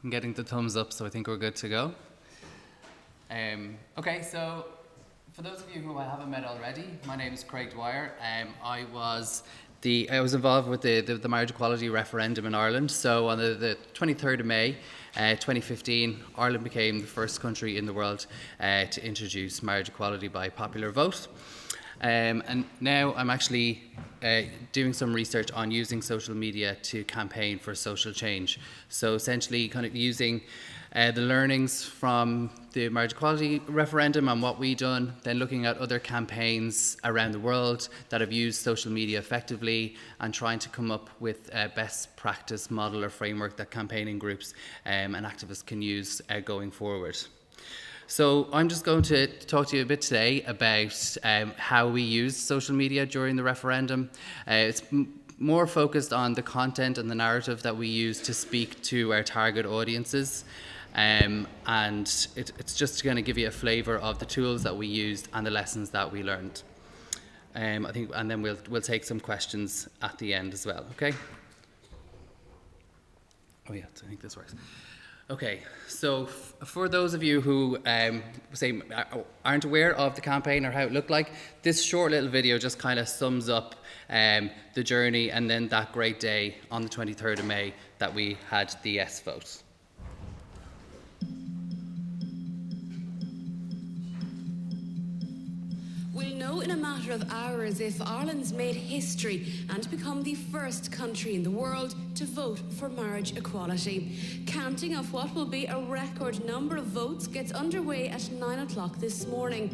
I'm getting the thumbs up, so I think we're good to go. Okay, so for those of you who I haven't met already, my name is Craig Dwyer. I was involved with the marriage equality referendum in Ireland. So on the 23rd of May, 2015, Ireland became the first country in the world to introduce marriage equality by popular vote. And now I'm actually doing some research on using social media to campaign for social change. So essentially kind of using the learnings from the marriage equality referendum and what we've done, then looking at other campaigns around the world that have used social media effectively and trying to come up with a best practice model or framework that campaigning groups and activists can use going forward. So I'm just going to talk to you a bit today about how we used social media during the referendum. It's more focused on the content and the narrative that we use to speak to our target audiences. And it's just going to give you a flavour of the tools that we used and the lessons that we learned. And then we'll take some questions at the end as well. Okay. Oh yeah, I think this works. Okay, so for those of you who aren't aware of the campaign or how it looked like, this short little video just kind of sums up the journey and then that great day on the 23rd of May that we had the yes vote. We'll know in a matter of hours if Ireland's made history and become the first country in the world to vote for marriage equality. Counting of what will be a record number of votes gets underway at 9 o'clock this morning.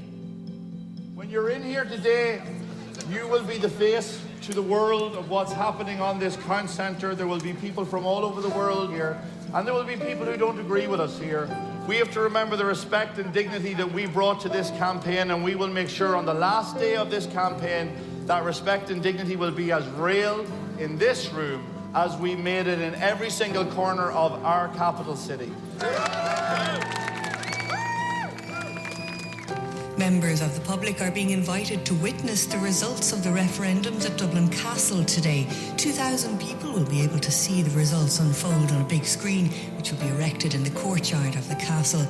When you're in here today, you will be the face to the world of what's happening on this Crown Centre. There will be people from all over the world here, and there will be people who don't agree with us here. We have to remember the respect and dignity that we brought to this campaign, and we will make sure on the last day of this campaign that respect and dignity will be as real in this room as we made it in every single corner of our capital city. Members of the public are being invited to witness the results of the referendums at Dublin Castle today. 2,000 people will be able to see the results unfold on a big screen, which will be erected in the courtyard of the castle.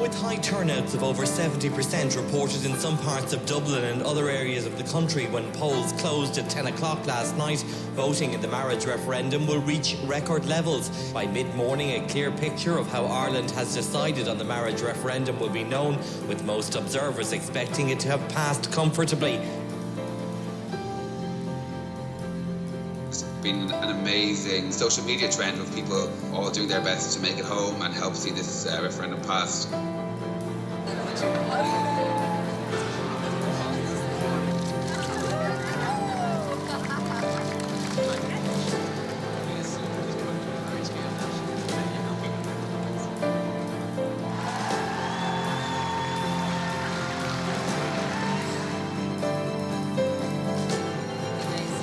With high turnouts of over 70% reported in some parts of Dublin and other areas of the country when polls closed at 10 o'clock last night, voting in the marriage referendum will reach record levels. By mid-morning, a clear picture of how Ireland has decided on the marriage referendum will be known, with most observers expecting it to have passed comfortably. It's been an amazing social media trend with people all doing their best to make it home and help see this referendum passed.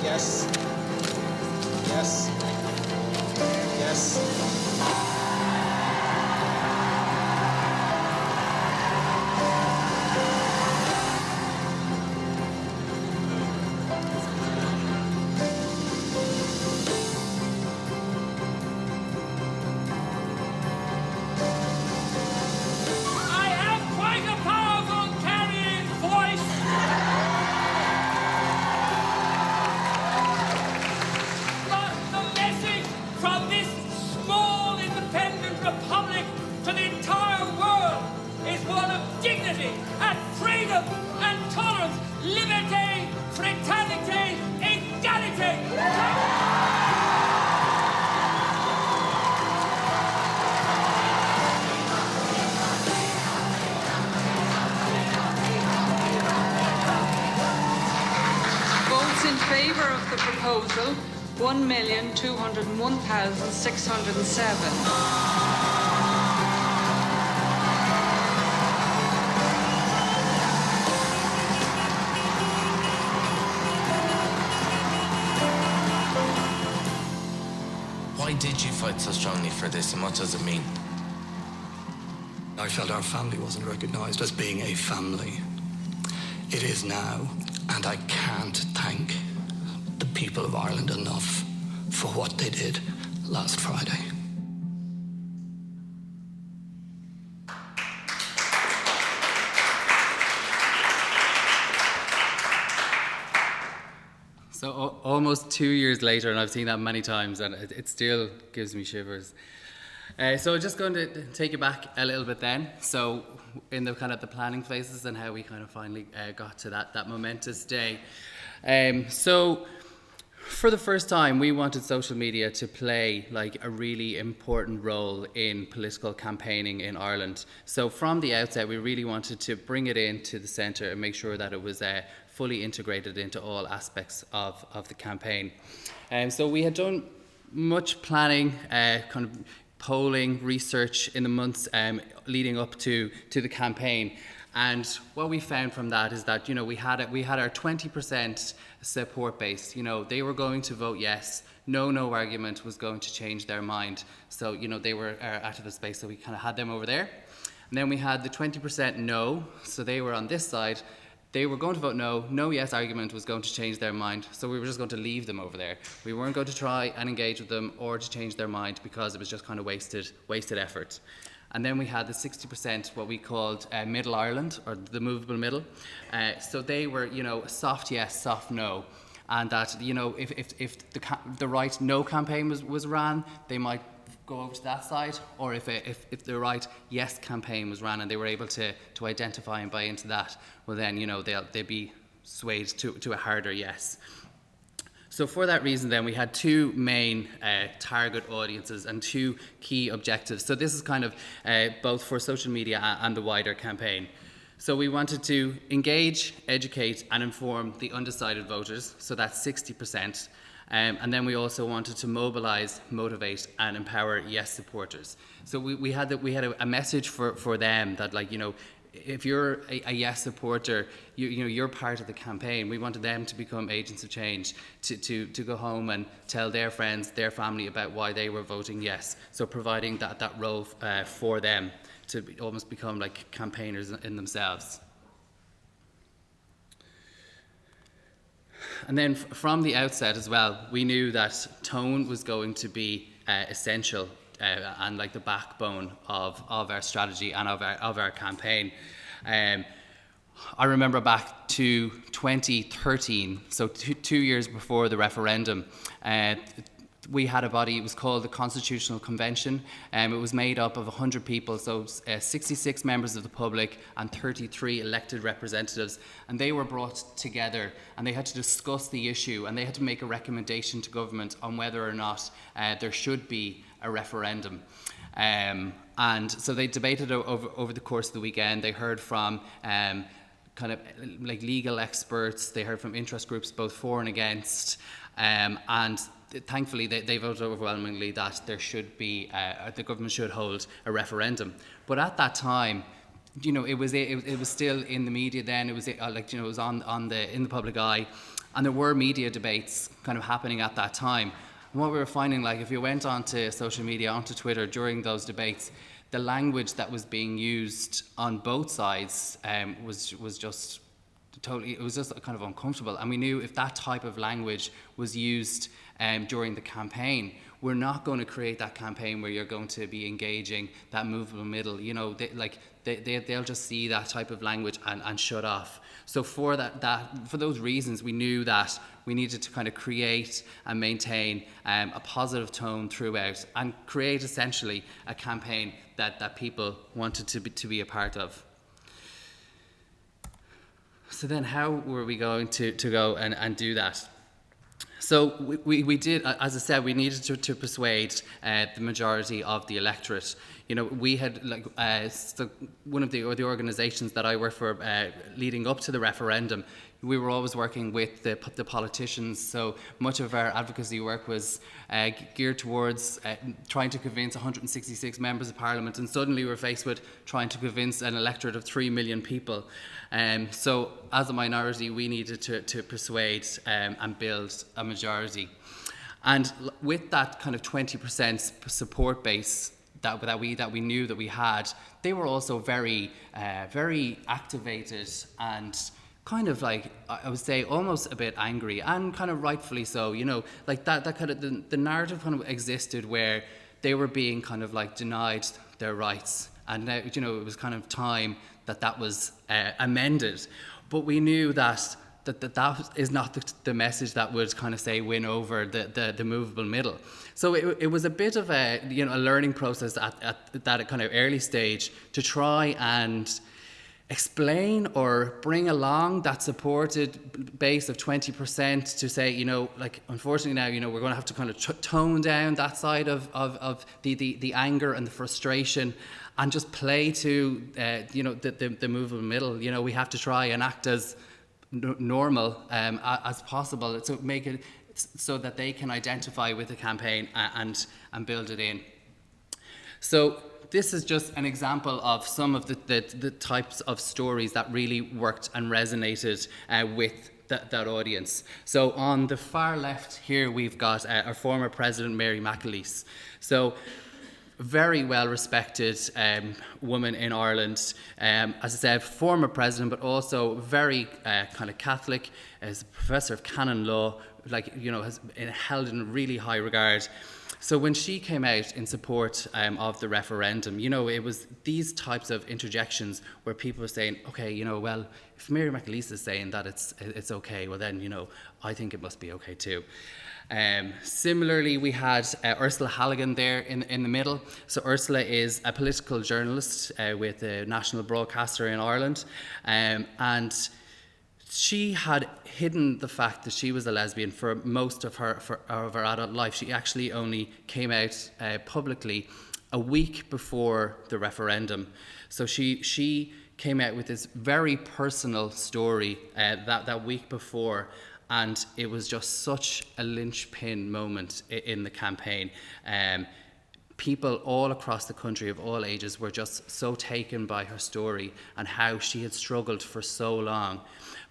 Yes. Yes. Yes. I have quite a powerful carrying voice. But the message from this small independent republic to the entire world is one of dignity and freedom and tolerance, liberté, fraternité, égalité. Votes in favour of the proposal, 1,201,607. Why did you fight so strongly for this, and what does it mean? I felt our family wasn't recognised as being a family. It is now, and I can't thank the people of Ireland enough for what they did last Friday. So almost 2 years later, and I've seen that many times, and it still gives me shivers. So I'm just going to take you back a little bit then. So in the kind of the planning phases and how we kind of finally got to that momentous day. So for the first time, we wanted social media to play like a really important role in political campaigning in Ireland. So from the outset, we really wanted to bring it into the centre and make sure that it was fully integrated into all aspects of the campaign. So we had done much planning, kind of polling, research in the months leading up to the campaign. And what we found from that is that, we had our 20% support base. They were going to vote yes. No argument was going to change their mind. So, they were out of the space, so we kind of had them over there. And then we had the 20% no, so they were on this side. They were going to vote no. No yes argument was going to change their mind, so we were just going to leave them over there. We weren't going to try and engage with them or to change their mind because it was just kind of wasted effort. And then we had the 60%, what we called Middle Ireland, or the movable middle. So they were, soft yes, soft no. And that, if the right no campaign was ran, they might go over to that side, or if the right yes campaign was ran and they were able to identify and buy into that, well then, they'd be swayed to a harder yes. So for that reason then, we had two main target audiences and two key objectives. So this is kind of both for social media and the wider campaign. So we wanted to engage, educate and inform the undecided voters, so that's 60%. And then we also wanted to mobilise, motivate and empower yes supporters. So we had a message for them that, like, if you're a yes supporter, you're part of the campaign. We wanted them to become agents of change, to go home and tell their friends, their family about why they were voting yes. So providing that role for them to almost become like campaigners in themselves. And then from the outset as well, we knew that tone was going to be essential and like the backbone of our strategy and of our campaign. I remember back to 2013, so 2 years before the referendum, we had a body. It was called the Constitutional Convention. It was made up of 100 people, so 66 members of the public and 33 elected representatives, and they were brought together and they had to discuss the issue and they had to make a recommendation to government on whether or not there should be a referendum. And so they debated over the course of the weekend. They heard from kind of like legal experts, they heard from interest groups both for and against, and thankfully they voted overwhelmingly that there should be the government should hold a referendum. But at that time, it was still in the media then. It was it was in the public eye, and there were media debates kind of happening at that time. And what we were finding, like, if you went onto social media, onto Twitter during those debates, the language that was being used on both sides was just totally, it was just kind of uncomfortable. And we knew if that type of language was used during the campaign, we're not going to create that campaign where you're going to be engaging that movable middle. They'll just see that type of language and shut off. So for those reasons, we knew that we needed to kind of create and maintain a positive tone throughout and create essentially a campaign that people wanted to be a part of. So then how were we going to go and do that? So we did, as I said, we needed to persuade the majority of the electorate. We had, one of the organisations that I worked for leading up to the referendum, we were always working with the politicians. So much of our advocacy work was geared towards trying to convince 166 members of parliament, and suddenly we're faced with trying to convince an electorate of 3 million people. So as a minority, we needed to persuade and build a majority. And with that kind of 20% support base that we knew that we had, they were also very activated and kind of like, I would say, almost a bit angry, and kind of rightfully so, you know, like that kind of, the narrative kind of existed where they were being kind of like denied their rights, and now, you know, it was kind of time that was amended. But we knew that is not the message that would kind of say win over the movable middle. So it was a bit of a, you know, a learning process at that kind of early stage to try and explain or bring along that supported base of 20% to say, you know, like, unfortunately now, you know, we're going to have to kind of tone down that side of the anger and the frustration, and just play to, you know, the movable middle. You know, we have to try and act as normal as possible to make it so that they can identify with the campaign and build it in. So this is just an example of some of the types of stories that really worked and resonated with that audience. So on the far left here, we've got our former President, Mary McAleese. So very well respected woman in Ireland, as I said, former president, but also very kind of Catholic, as a professor of canon law, like, you know, has been held in really high regard. So when she came out in support of the referendum, you know, it was these types of interjections where people were saying, okay, you know, well, if Mary McAleese is saying that it's okay, well then, you know, I think it must be okay too. Similarly, we had Ursula Halligan there in the middle. So Ursula is a political journalist with a national broadcaster in Ireland, and she had hidden the fact that she was a lesbian for most of her adult life. She actually only came out publicly a week before the referendum. So she came out with this very personal story that week before, and it was just such a linchpin moment in the campaign. People all across the country of all ages were just so taken by her story and how she had struggled for so long.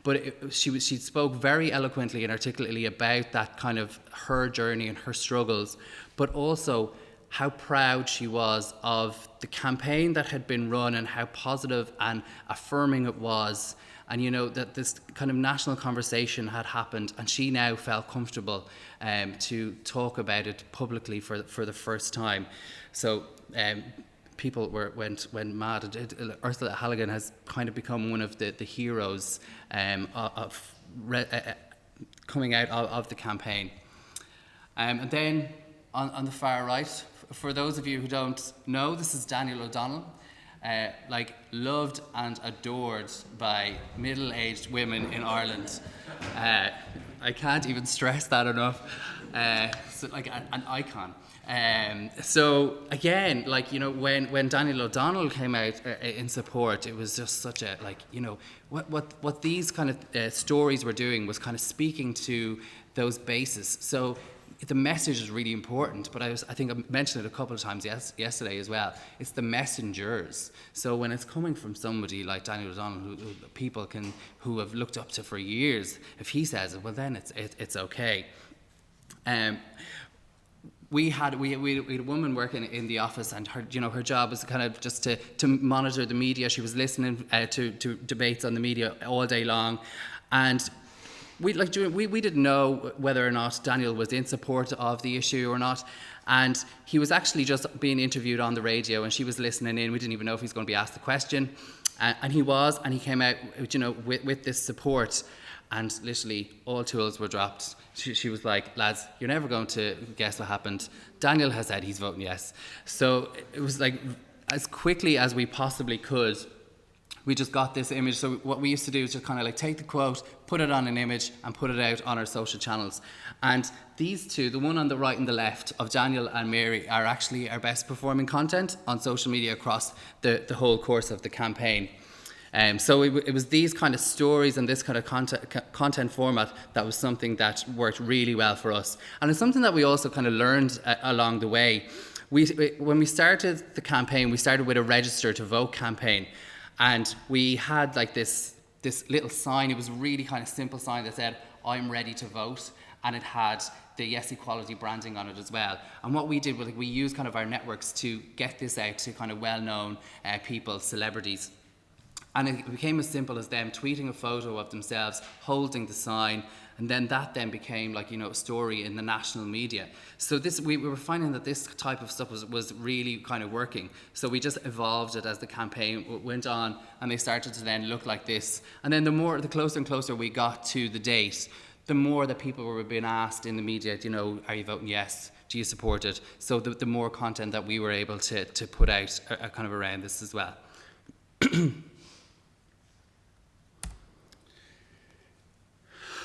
But she spoke very eloquently and articulately about that kind of her journey and her struggles, but also how proud she was of the campaign that had been run and how positive and affirming it was. And, you know, that this kind of national conversation had happened, and she now felt comfortable to talk about it publicly for the first time. So people went mad. Ursula Halligan has kind of become one of the heroes of coming out of the campaign. And then on the far right, for those of you who don't know, this is Daniel O'Donnell. Like, loved and adored by middle-aged women in Ireland. I can't even stress that enough. So, like, an icon. So again, like, you know, when Daniel O'Donnell came out in support, it was just such a, like, you know, what these kind of stories were doing was kind of speaking to those bases. So the message is really important, but I think I mentioned it a couple of times yesterday as well. It's the messengers. So when it's coming from somebody like Daniel O'Donnell, who people who have looked up to for years, if he says it, well then it's okay. We had a woman working in the office, and her job was kind of just to monitor the media. She was listening to debates on the media all day long, and we didn't know whether or not Daniel was in support of the issue or not, and he was actually just being interviewed on the radio, and she was listening in. We didn't even know if he was going to be asked the question, and he was, and he came out, you know, with this support, and literally all tools were dropped. She was like, lads, you're never going to guess what happened. Daniel has said he's voting yes. So it was like, as quickly as we possibly could, we just got this image. So what we used to do is just kind of like take the quote, put it on an image, and put it out on our social channels. And these two, the one on the right and the left of Daniel and Mary, are actually our best performing content on social media across the whole course of the campaign. So it was these kind of stories and this kind of content format that was something that worked really well for us. And it's something that we also kind of learned along the way. When we started the campaign, we started with a register to vote campaign. And we had like this little sign. It was a really kind of simple sign that said, I'm ready to vote. And it had the Yes Equality branding on it as well. And what we did was we used kind of our networks to get this out to kind of well-known people, celebrities. And it became as simple as them tweeting a photo of themselves holding the sign, and then that then became like, you know, a story in the national media. So this, we were finding that this type of stuff was really kind of working. So we just evolved it as the campaign went on, and they started to then look like this. And then the closer and closer we got to the date, the more that people were being asked in the media, you know, are you voting yes? Do you support it? So the more content that we were able to put out kind of around this as well.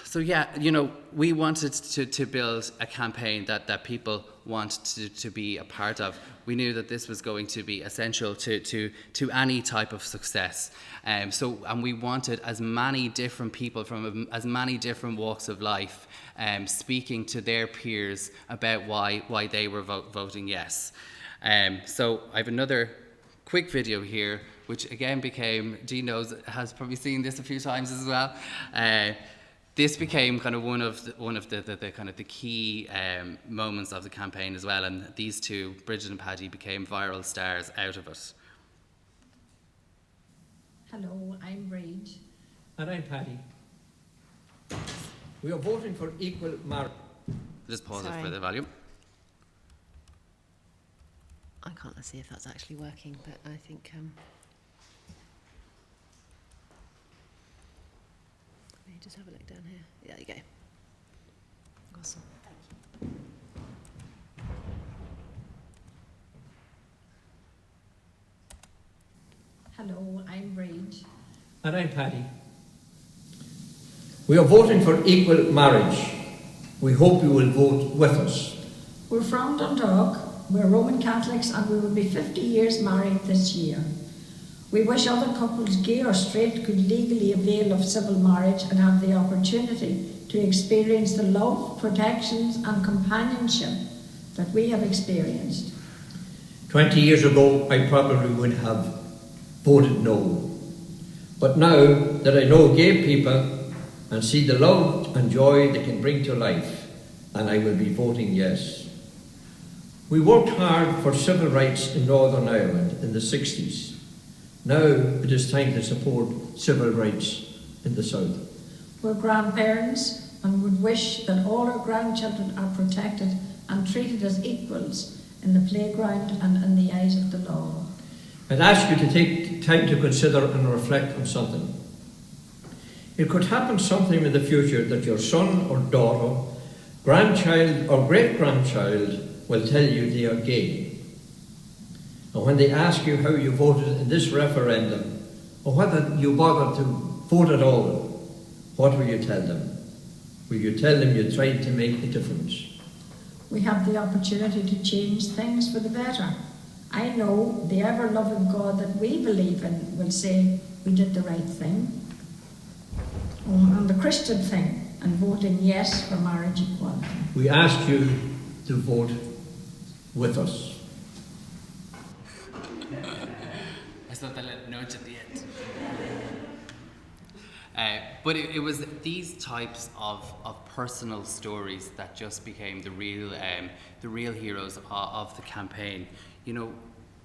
So yeah, you know, we wanted to build a campaign that people want to be a part of. We knew that this was going to be essential to any type of success. And we wanted as many different people from as many different walks of life speaking to their peers about why they were voting yes. So I have another quick video here, which again became, Dean has probably seen this a few times as well. This became kind of one of the kind of the key moments of the campaign as well, and these two, Bridget and Paddy, became viral stars out of it. Hello, I'm Bridget. And I'm Paddy. We are voting for equal marriage. Just pause it for the volume. I can't see if that's actually working, but I think just have a look down here. Yeah, there you go. Awesome. Thank you. Hello, I'm Bridget. And I'm Paddy. We are voting for equal marriage. We hope you will vote with us. We're from Dundalk. We're Roman Catholics and we will be 50 years married this year. We wish other couples, gay or straight, could legally avail of civil marriage and have the opportunity to experience the love, protections and companionship that we have experienced. 20 years ago, I probably would have voted no. But now that I know gay people and see the love and joy they can bring to life, and I will be voting yes. We worked hard for civil rights in Northern Ireland in the 60s. Now it is time to support civil rights in the South. We're grandparents and would wish that all our grandchildren are protected and treated as equals in the playground and in the eyes of the law. I'd ask you to take time to consider and reflect on something. It could happen sometime in the future that your son or daughter, grandchild or great-grandchild will tell you they are gay. And when they ask you how you voted in this referendum, or whether you bothered to vote at all, what will you tell them? Will you tell them you tried to make a difference? We have the opportunity to change things for the better. I know the ever-loving God that we believe in will say we did the right thing, and the Christian thing, and voting yes for marriage equality. We ask you to vote with us. I thought that little nudge at the end. But it was these types of personal stories that just became the real heroes of the campaign. You know,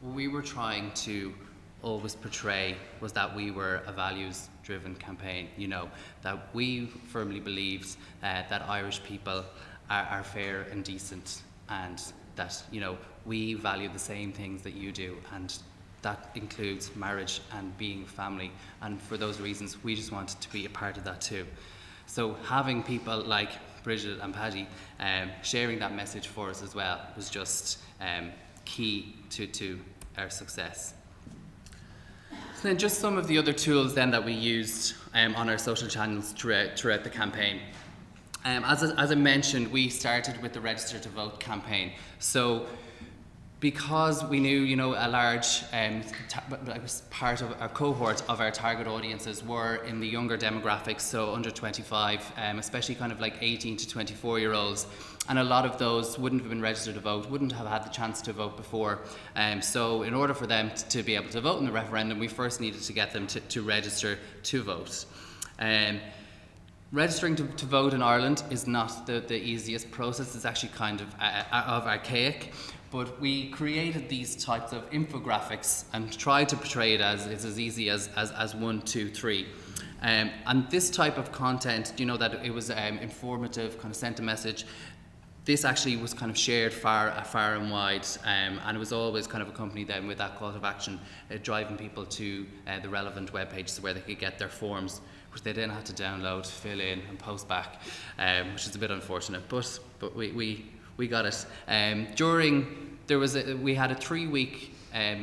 what we were trying to always portray was that we were a values-driven campaign. You know, that we firmly believed that Irish people are fair and decent, and that, you know, we value the same things that you do, and that includes marriage and being family, and for those reasons we just wanted to be a part of that too. So having people like Bridget and Paddy sharing that message for us as well was just key to our success. So then just some of the other tools then that we used on our social channels throughout the campaign. As I mentioned, we started with the Register to Vote campaign. So because we knew, you know, a large part of our cohort of our target audiences were in the younger demographics, so under 25, especially kind of like 18 to 24-year-olds, and a lot of those wouldn't have been registered to vote, wouldn't have had the chance to vote before. So in order for them to be able to vote in the referendum, we first needed to get them to register to vote. Registering to vote in Ireland is not the easiest process. It's actually kind of archaic. But we created these types of infographics and tried to portray it as it's as easy as 1, 2, 3. And this type of content, you know, that it was informative, kind of sent a message. This actually was kind of shared far and wide, and it was always kind of accompanied then with that call to action, driving people to the relevant web pages where they could get their forms, which they then had to download, fill in, and post back, which is a bit unfortunate. But we got it. We had a 3-week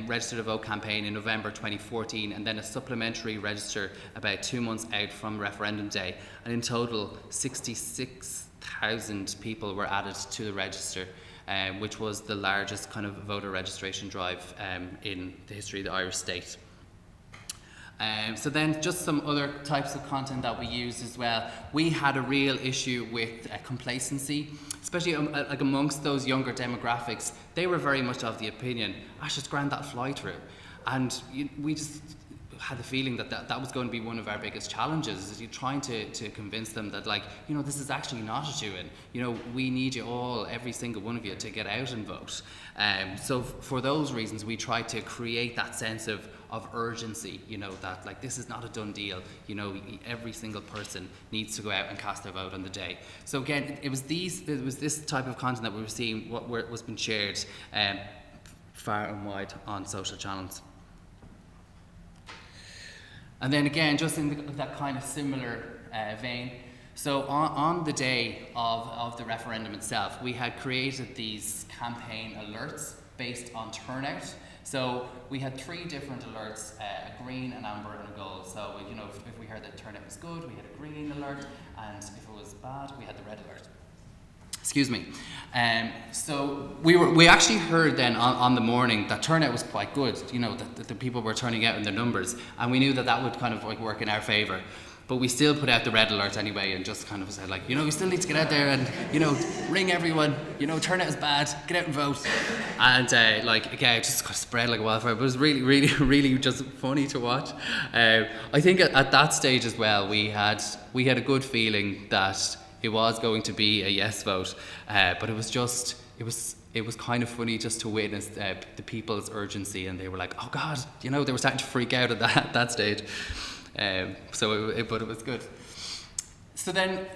register to vote campaign in November 2014, and then a supplementary register about 2 months out from referendum day, and in total 66,000 people were added to the register, which was the largest kind of voter registration drive in the history of the Irish state. So then just some other types of content that we used as well. We had a real issue with complacency, especially like amongst those younger demographics. They were very much of the opinion, just grant that fly through. And we just had the feeling that was going to be one of our biggest challenges, is you trying to convince them that, like, you know, this is actually not a shoo-in. You know, we need you all, every single one of you, to get out and vote. So for those reasons, we tried to create that sense of urgency, you know, that like this is not a done deal, you know, every single person needs to go out and cast their vote on the day. So again, it was this type of content that we were seeing was being shared far and wide on social channels. And then again, just in that kind of similar vein, so on the day of the referendum itself, we had created these campaign alerts based on turnout. So we had 3 different alerts, a green, an amber, and a gold. So, you know, if we heard that turnout was good, we had a green alert, and if it was bad, we had the red alert. Excuse me. So we actually heard then on the morning that turnout was quite good, you know, that the people were turning out in their numbers, and we knew that would kind of like work in our favour. But we still put out the red alert anyway, and just kind of said, like, you know, you still need to get out there and, you know, ring everyone, you know, turnout is bad, get out and vote. And like, again, it just got spread like a wildfire. But it was really, really, really just funny to watch. I think at that stage as well, we had a good feeling that it was going to be a yes vote, but it was kind of funny just to witness the people's urgency, and they were like, oh God, you know, they were starting to freak out at that stage. But it was good. So then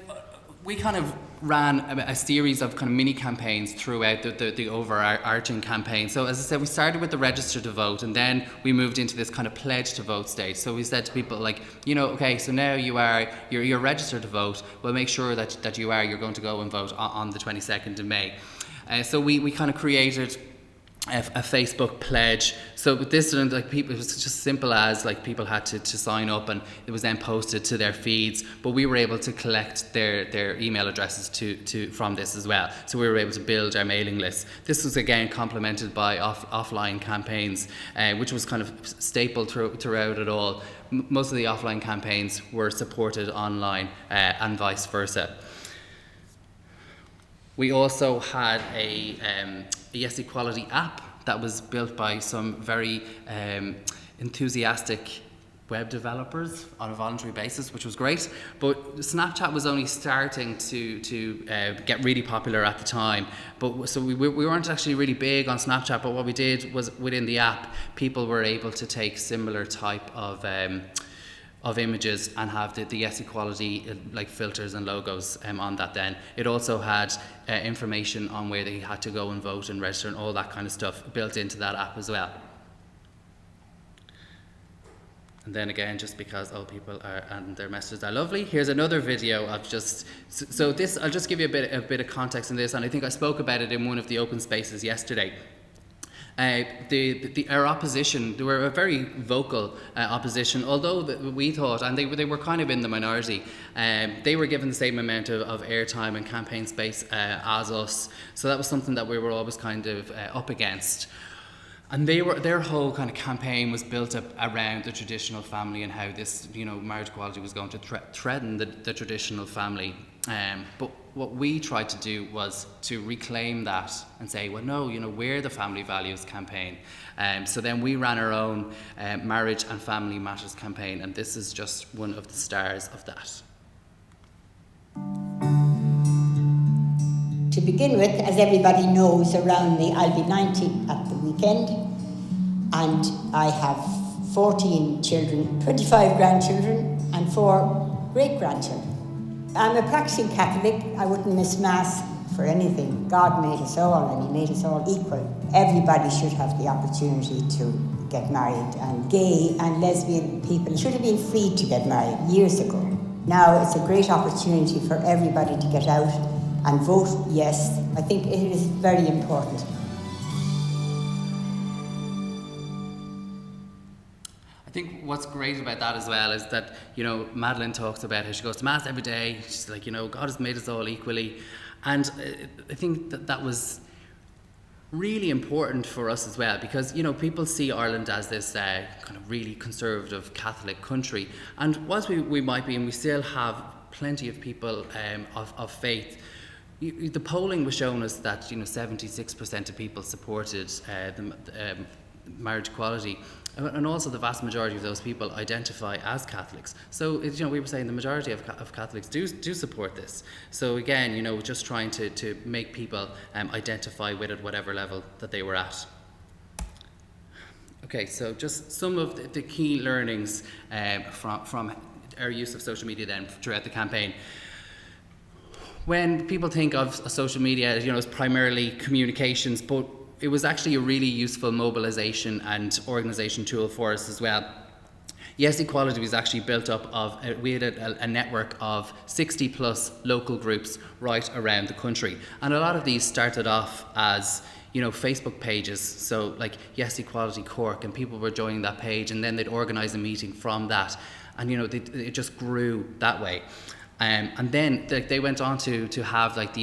we kind of ran a series of kind of mini campaigns throughout the overarching campaign. So as I said, we started with the register to vote, and then we moved into this kind of pledge to vote stage. So we said to people, like, you know, okay, so now you're registered to vote. Well, make sure that you're going to go and vote on the 22nd of May. So we kind of created a Facebook pledge. So with this, like, people, it was just simple as, like, people had to sign up, and it was then posted to their feeds. But we were able to collect their email addresses from this as well. So we were able to build our mailing list. This was again complemented by offline campaigns, which was kind of staple throughout it all. Most of the offline campaigns were supported online, and vice versa. We also had a Yes Equality app that was built by some very enthusiastic web developers on a voluntary basis, which was great. But Snapchat was only starting to get really popular at the time. So we weren't actually really big on Snapchat, but what we did was, within the app, people were able to take similar type of images and have the Yes Equality like filters and logos on that. Then it also had information on where they had to go and vote and register and all that kind of stuff built into that app as well. And then again, just because old people are and their messages are lovely, here's another video of just so this. I'll just give you a bit of context on this, and I think I spoke about it in one of the open spaces yesterday. Our opposition, they were a very vocal opposition, although we thought, and they were kind of in the minority, they were given the same amount of airtime and campaign space as us, so that was something that we were always kind of up against. And their whole kind of campaign was built up around the traditional family and how this, you know, marriage equality was going to threaten the traditional family. But what we tried to do was to reclaim that and say, well, no, you know, we're the Family Values campaign. So then we ran our own Marriage and Family Matters campaign, and this is just one of the stars of that. To begin with, as everybody knows around me, I'll be 90 at the weekend, and I have 14 children, 25 grandchildren, and 4 great-grandchildren. I'm a practicing Catholic. I wouldn't miss Mass for anything. God made us all, and He made us all equal. Everybody should have the opportunity to get married, and gay and lesbian people should have been free to get married years ago. Now it's a great opportunity for everybody to get out and vote yes. I think it is very important. I think what's great about that as well is that, you know, Madeline talks about how she goes to Mass every day. She's like, you know, God has made us all equally. And I think that was really important for us as well, because, you know, people see Ireland as this kind of really conservative Catholic country. And whilst we might be, and we still have plenty of people of faith, the polling was showing us that, you know, 76% of people supported the marriage equality, and also the vast majority of those people identify as Catholics. So, you know, we were saying the majority of Catholics do support this. So again, you know, just trying to make people identify with it, whatever level that they were at. Okay, so just some of the key learnings from our use of social media then throughout the campaign. When people think of social media, you know, as primarily communications, but it was actually a really useful mobilization and organization tool for us as well. Yes Equality was actually built up of, we had a network of 60 plus local groups right around the country. And a lot of these started off as, you know, Facebook pages. So like Yes Equality Cork, and people were joining that page, and then they'd organize a meeting from that. And, you know, it just grew that way. And then they went on to have like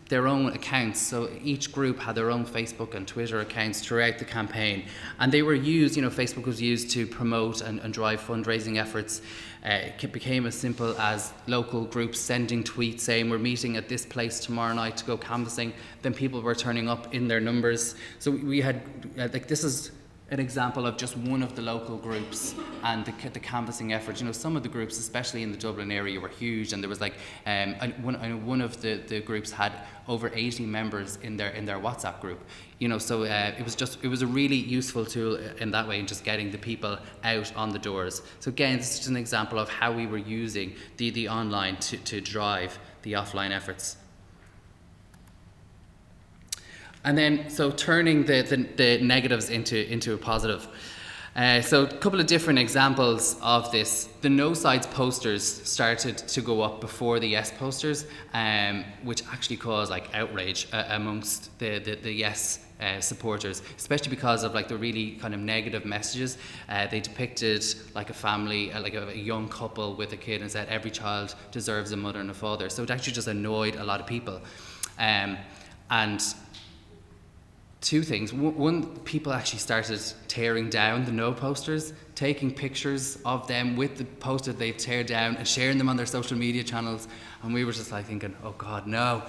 their own accounts. So each group had their own Facebook and Twitter accounts throughout the campaign. And they were used, you know, Facebook was used to promote and drive fundraising efforts. It became as simple as local groups sending tweets saying we're meeting at this place tomorrow night to go canvassing. Then people were turning up in their numbers. So we had, like, this is an example of just one of the local groups and the canvassing efforts. You know, some of the groups, especially in the Dublin area, were huge, and there was like one of the groups had over 80 members in their WhatsApp group. You know, so it was a really useful tool in that way, in just getting the people out on the doors. So again, this is just an example of how we were using the online to drive the offline efforts. And then, so turning the negatives into a positive. So a couple of different examples of this. The no sides posters started to go up before the yes posters, which actually caused like outrage amongst the yes supporters, especially because of like the really kind of negative messages. They depicted like a family, like a young couple with a kid, and said every child deserves a mother and a father. So it actually just annoyed a lot of people. And two things. One, people actually started tearing down the no posters, taking pictures of them with the poster they've teared down and sharing them on their social media channels. And we were just like thinking, oh God, no.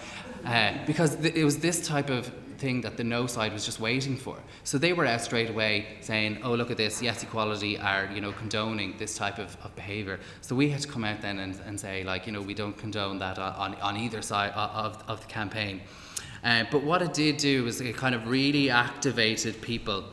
Because it was this type of thing that the no side was just waiting for. So they were out straight away saying, oh, look at this, Yes Equality are, you know, condoning this type of behaviour. So we had to come out then and say, like, you know, we don't condone that on either side of the campaign. But what it did do was it kind of really activated people.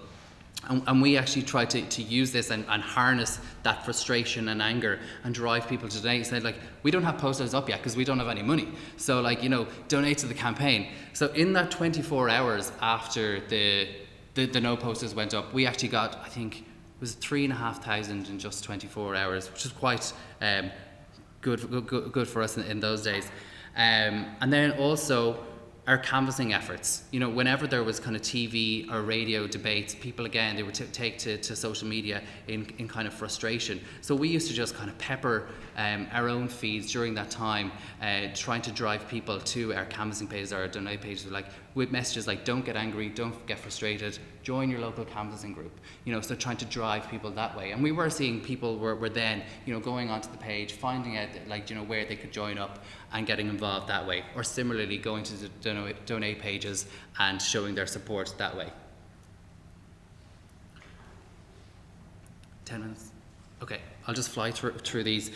And we actually tried to use this and harness that frustration and anger and drive people to donate. Said, like, we don't have posters up yet because we don't have any money. So, like, you know, donate to the campaign. So in that 24 hours after the no posters went up, we actually got, I think, it was 3,500 in just 24 hours, which is quite good for us in those days. And then also, our canvassing efforts. You know, whenever there was kind of TV or radio debates, people again, they would take to social media in kind of frustration. So we used to just kind of pepper our own feeds during that time, trying to drive people to our canvassing pages or our donate pages, like with messages like, don't get angry, don't get frustrated, join your local canvassing group. You know, so trying to drive people that way. And we were seeing people were then, you know, going onto the page, finding out, like, you know, where they could join up and getting involved that way. Or similarly, going to the donate pages and showing their support that way. 10 minutes? Okay, I'll just fly through these.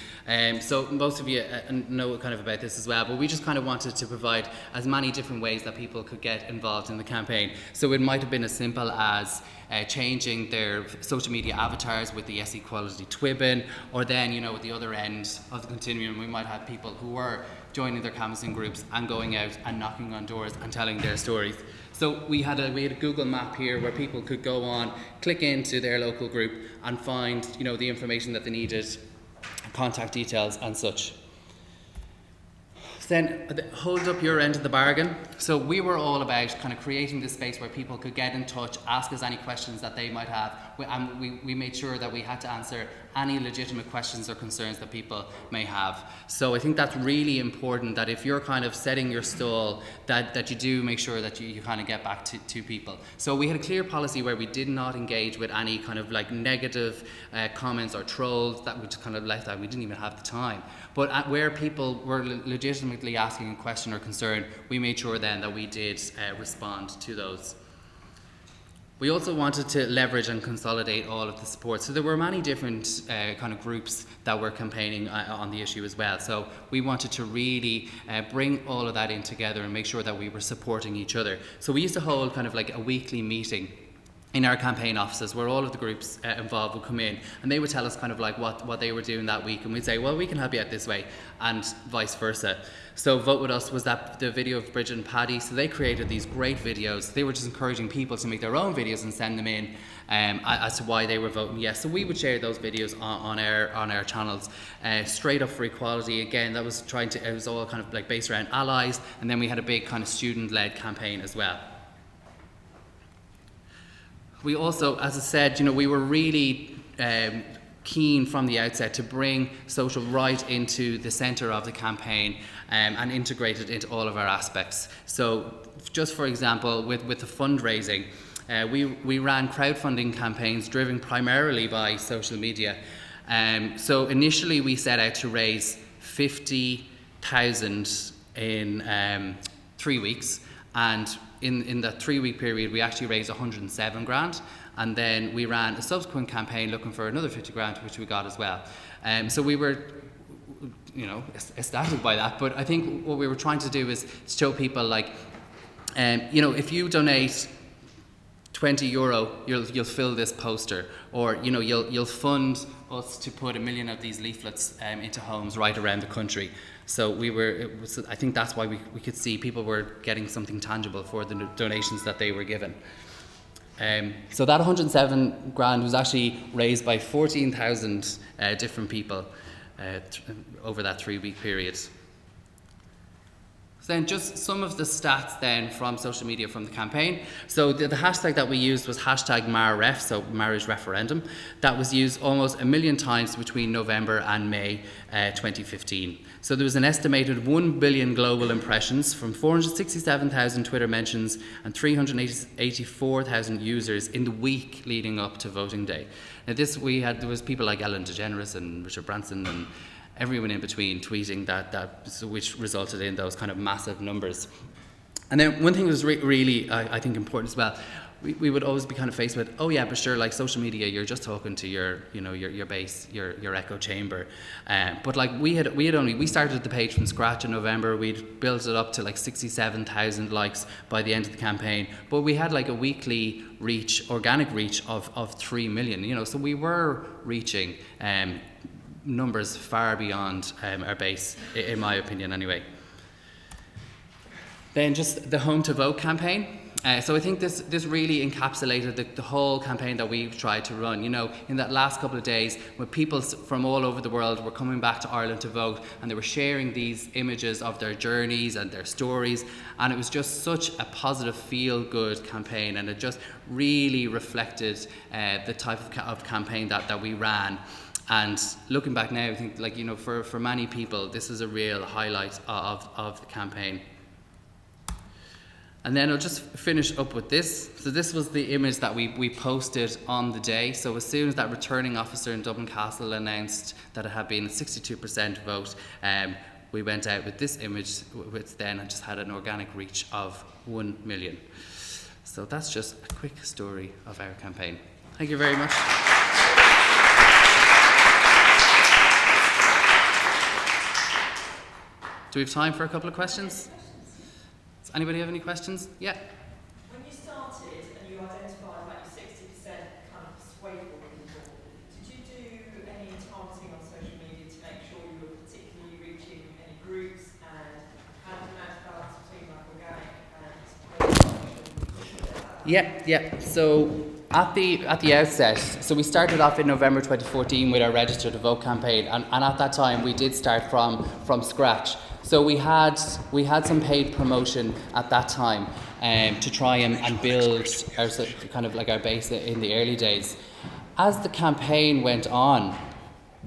So most of you know kind of about this as well, but we just kind of wanted to provide as many different ways that people could get involved in the campaign. So it might have been as simple as changing their social media avatars with the Yes Equality Twibbon, or then, you know, at the other end of the continuum, we might have people who were joining their canvassing groups and going out and knocking on doors and telling their stories. So we had a Google map here where people could go on, click into their local group and find, you know, the information that they needed, contact details and such. Then hold up your end of the bargain. So we were all about kind of creating this space where people could get in touch, ask us any questions that they might have, and we made sure that we had to answer any legitimate questions or concerns that people may have. So I think that's really important, that if you're kind of setting your stall, that you do make sure that you kind of get back to people. So we had a clear policy where we did not engage with any kind of like negative comments or trolls, that we just kind of left out. We didn't even have the time. But where people were legitimately asking a question or concern, we made sure then that we did respond to those. We also wanted to leverage and consolidate all of the support. So there were many different kind of groups that were campaigning on the issue as well. So we wanted to really bring all of that in together and make sure that we were supporting each other. So we used to hold kind of like a weekly meeting in our campaign offices where all of the groups involved would come in, and they would tell us kind of like what they were doing that week, and we'd say, well, we can help you out this way, and vice versa. So Vote With Us was that the video of Bridget and Paddy. So they created these great videos. They were just encouraging people to make their own videos and send them in as to why they were voting yes. So we would share those videos on our channels. Straight Up for Equality, again, that was it was all kind of like based around allies, and then we had a big kind of student-led campaign as well. We also, as I said, you know, we were really keen from the outset to bring social right into the centre of the campaign and integrate it into all of our aspects. So just for example, with the fundraising, we ran crowdfunding campaigns driven primarily by social media. So initially we set out to raise 50,000 in 3 weeks, and in that 3-week period, we actually raised 107 grand, and then we ran a subsequent campaign looking for another 50 grand, which we got as well. So we were, you know, ecstatic by that. But I think what we were trying to do is show people, like, you know, if you donate €20, you'll fill this poster, or you know, you'll fund us to put 1 million of these leaflets into homes right around the country. So I think that's why we could see people were getting something tangible for the donations that they were given. So that 107 grand was actually raised by 14,000 different people over that 3-week period. So then just some of the stats then from social media from the campaign. So the hashtag that we used was hashtag #MarRef, so marriage referendum. That was used almost 1 million times between November and May 2015. So there was an estimated 1 billion global impressions from 467,000 Twitter mentions and 384,000 users in the week leading up to voting day. Now there was people like Ellen DeGeneres and Richard Branson and everyone in between tweeting which resulted in those kind of massive numbers. And then one thing that was really, I think, important as well, we would always be kind of faced with, oh yeah, but sure, like social media, you're just talking to your base, your echo chamber. But like we started the page from scratch in November. We'd built it up to like 67,000 likes by the end of the campaign. But we had like a weekly reach, organic reach of 3 million, you know, so we were reaching numbers far beyond our base, in my opinion anyway. Then just the Home to Vote campaign. So I think this really encapsulated the whole campaign that we've tried to run. You know, in that last couple of days, when people from all over the world were coming back to Ireland to vote, and they were sharing these images of their journeys and their stories, and it was just such a positive, feel-good campaign, and it just really reflected the type of campaign that we ran. And looking back now, I think, like, you know, for many people, this is a real highlight of the campaign. And then I'll just finish up with this. So this was the image that we posted on the day. So as soon as that returning officer in Dublin Castle announced that it had been a 62% vote, we went out with this image, which then just had an organic reach of 1 million. So that's just a quick story of our campaign. Thank you very much. Do we have time for a couple of questions? Does anybody have any questions? Yeah. When you started and you identified like 60% kind of persuadable people, did you do any targeting on social media to make sure you were particularly reaching any groups, and how did you manage to balance between like organic and Yeah. So at the outset, so we started off in November 2014 with our Register to Vote campaign, and at that time we did start from scratch. So we had some paid promotion at that time to try and build our kind of like our base in the early days. As the campaign went on,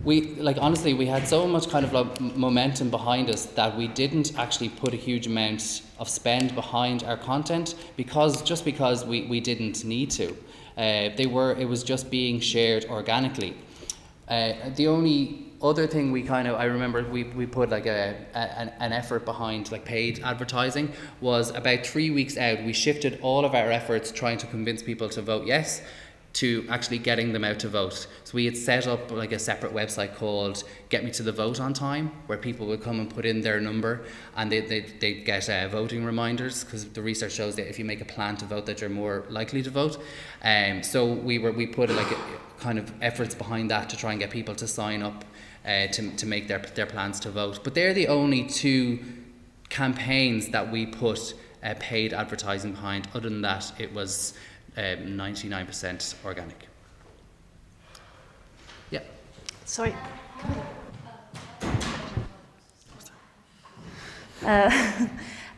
we honestly we had so much kind of like momentum behind us that we didn't actually put a huge amount of spend behind our content because we didn't need to. It was just being shared organically. The only other thing I remember we put like an effort behind like paid advertising was about 3 weeks out. We shifted all of our efforts trying to convince people to vote yes to actually getting them out to vote. So we had set up like a separate website called Get Me to the Vote on Time, where people would come and put in their number and they'd get voting reminders, because the research shows that if you make a plan to vote that you're more likely to vote. So we put like kind of efforts behind that to try and get people to sign up to make their plans to vote. But they're the only two campaigns that we put paid advertising behind. Other than that, it was 99% organic. Yeah. Sorry.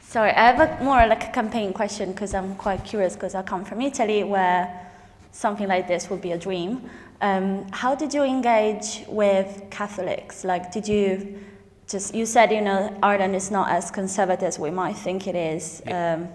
Sorry, I have more like a campaign question because I'm quite curious, because I come from Italy where something like this would be a dream. How did you engage with Catholics? Like, did you said, Ireland is not as conservative as we might think it is. Yeah.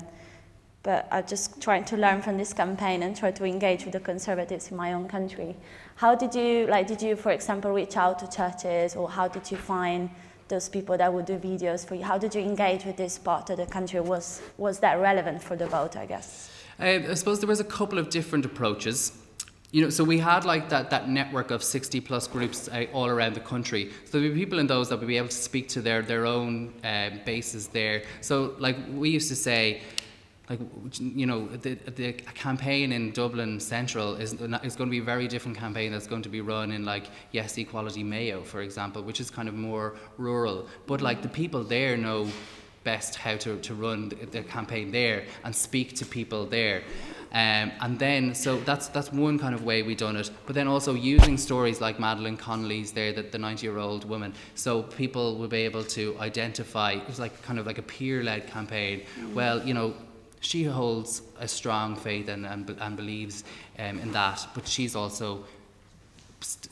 But I'm just trying to learn from this campaign and try to engage with the conservatives in my own country. How did you, for example, reach out to churches, or how did you find those people that would do videos for you? How did you engage with this part of the country? Was that relevant for the vote, I guess? I suppose there was a couple of different approaches. So we had like that network of 60 plus groups all around the country. So there'd be people in those that would be able to speak to their own bases there. So like we used to say, like, the campaign in Dublin Central is going to be a very different campaign that's going to be run in like Yes Equality Mayo, for example, which is kind of more rural. But like the people there know best how to run the campaign there and speak to people there. And then, so that's one kind of way we done it. But then also using stories like Madeleine Connolly's there, the 90-year-old woman, so people will be able to identify. It was like kind of like a peer-led campaign. Well, she holds a strong faith and believes in that, but she's also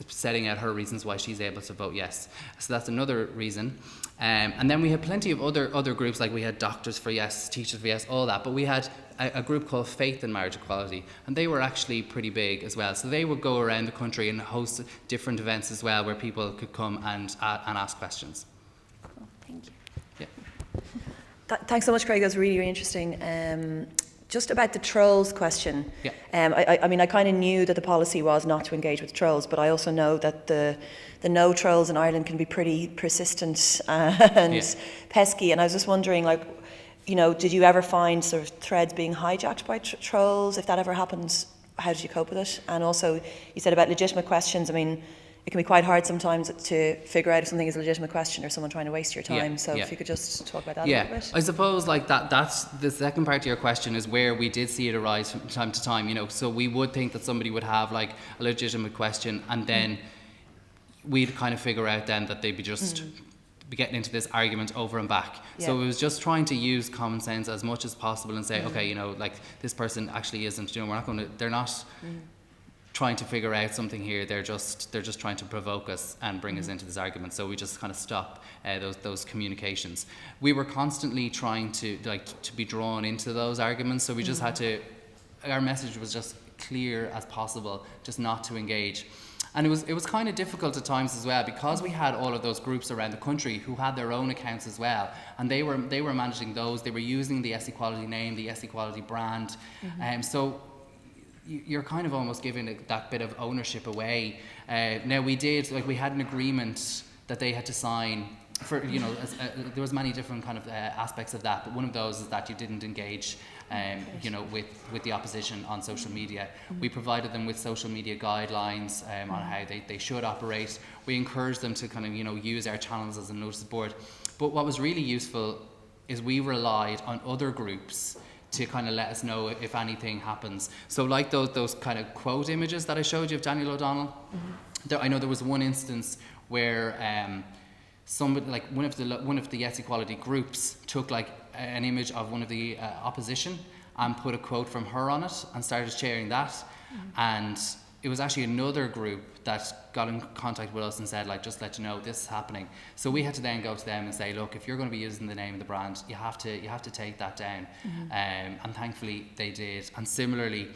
setting out her reasons why she's able to vote yes. So that's another reason. And then we had plenty of other groups, like we had Doctors for Yes, Teachers for Yes, all that. But we had a group called Faith in Marriage Equality, and they were actually pretty big as well. So they would go around the country and host different events as well, where people could come and ask questions. Cool. Thank you. Yeah. Thanks so much, Craig. That was really, really interesting. Just about the trolls question. Yeah. I mean, I kind of knew that the policy was not to engage with trolls, but I also know that the no trolls in Ireland can be pretty persistent and pesky. And I was just wondering, like, did you ever find sort of threads being hijacked by trolls? If that ever happens, how did you cope with it? And also, you said about legitimate questions. I mean, it can be quite hard sometimes to figure out if something is a legitimate question or someone trying to waste your time. If you could just talk about that a little bit. I suppose like that's the second part to your question is where we did see it arise from time to time. So we would think that somebody would have like a legitimate question, and then we'd kind of figure out then that they'd be just be getting into this argument over and back. So it was just trying to use common sense as much as possible and say, okay, like this person actually isn't, they're not trying to figure out something here. They're just trying to provoke us and bring us into this argument. So we just kind of stop those communications. We were constantly trying to be drawn into those arguments. So we just had to. Our message was just clear as possible, just not to engage. And it was kind of difficult at times as well, because we had all of those groups around the country who had their own accounts as well, and they were managing those. They were using the Yes Equality name, the Yes Equality brand, so you're kind of almost giving that bit of ownership away. Now we had an agreement that they had to sign for there was many different kind of aspects of that, but one of those is that you didn't engage with the opposition on social media. We provided them with social media guidelines on how they should operate. We encouraged them to kind of use our channels as a notice board. But what was really useful is we relied on other groups to kind of let us know if anything happens. So like those kind of quote images that I showed you of Daniel O'Donnell, I know there was one instance where somebody, like one of the Yes Equality groups, took like an image of one of the opposition and put a quote from her on it and started sharing that. And it was actually another group that got in contact with us and said, like, just let you know this is happening. So we had to then go to them and say, look, if you're going to be using the name of the brand, you have to take that down. And thankfully they did. And similarly,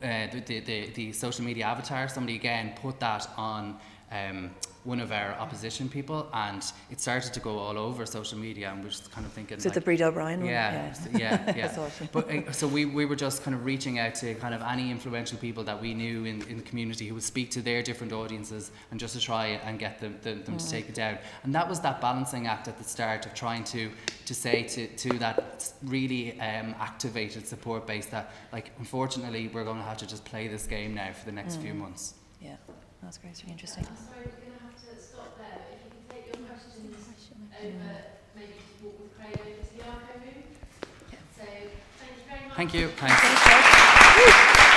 the social media avatar, somebody again put that on one of our opposition people, and it started to go all over social media, and we're just kind of thinking, is it the Breed O'Brien one? Yeah. That's awesome. But so we were just kind of reaching out to kind of any influential people that we knew in the community who would speak to their different audiences, and just to try and get them to take it down. And that was that balancing act at the start of trying to say to that really activated support base that, like, unfortunately we're going to have to just play this game now for the next few months. Yeah, that's great. It's really interesting. Sorry, we're going to have to stop there. If you can take your questions over, maybe just walk with Craig over to the archive room. So, thank you very much. Thank you. Thanks.